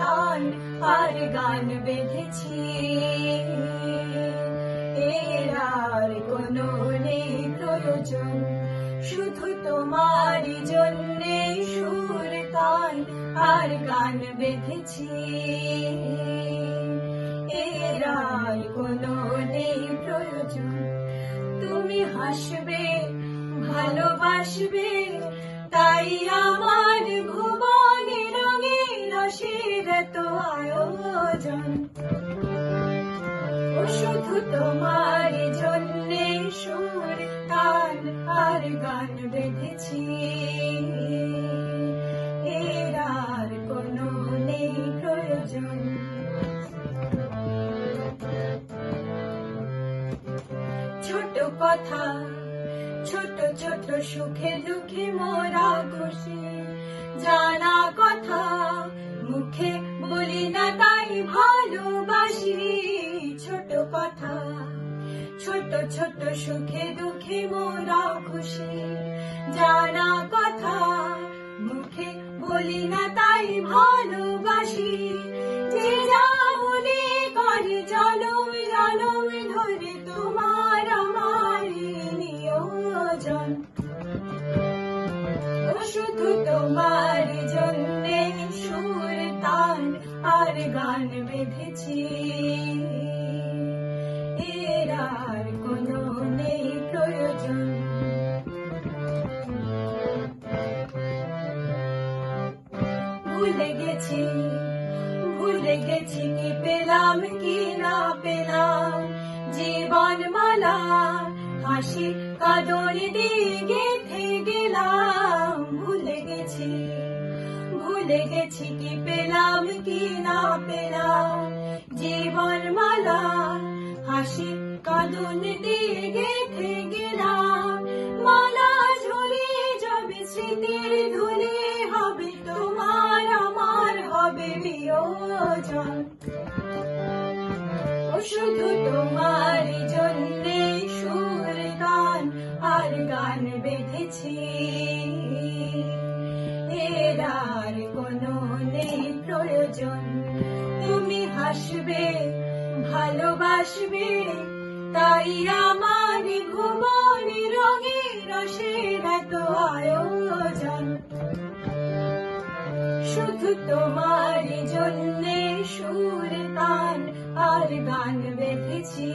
তান আর গান বেঁধেছি। এর আর কোনো নেই প্রয়োজন, শুধু তোমারই জন্যে সুর তান আর গান বেঁধেছি। এর আর কোনো নেই প্রয়োজন। তুমি হাসবে, ভালোবাসবে, তাই আমার ভুবনে রঙের রসের এত আয়োজন। ও শুধু তোমার জন্যে সুর তান আর গান বেঁধেছি। এর আর কোনো নেই প্রয়োজন। ছোট কথা, ছোট ছোট সুখে দুঃখে মোরা খুশি, জানা কথা মুখে বলি না তাই ভালোবাসি। ছোট কথা, ছোট ছোট সুখে দুঃখে মোরা খুশি, জানা কথা মুখে বলি না তাই ভালোবাসি। যে যা মনে করে জনম জনম ধরে তোমার আমার নিয়োজন। ও শুধু তোমার জন্যে সুর তান আর গান বেঁধেছি। এর আর কোনো নেই প্রয়োজন। ভুলে গেছি, ভুলে গেছি কি পেলাম কি না পেলাম, জীবন মালা হাসি কাঁদন দিয়ে গেঁথে গেলাম। ভুলে গেছি, ভুলে গেছি কি পেলাম কি না পেলাম, জীবন মালা হাসি কাঁদন দিয়ে গেঁথে গেলাম। মালা ঝুলিয়ে যাবে স্মৃতির ধুলি, হবে তোমার আমার হবে বিয়োজন। ও শুধু তোমার জন্যে সুর গান আর গান বেঁধেছি। এর আর কোনো নেই প্রয়োজন। তুমি হাসবে, ভালোবাসবে, তাই আমার ভুবনে রঙের রসের এত আয়োজন। শুধু তোমার জন্যে সুর তান আর গান বেঁধেছি।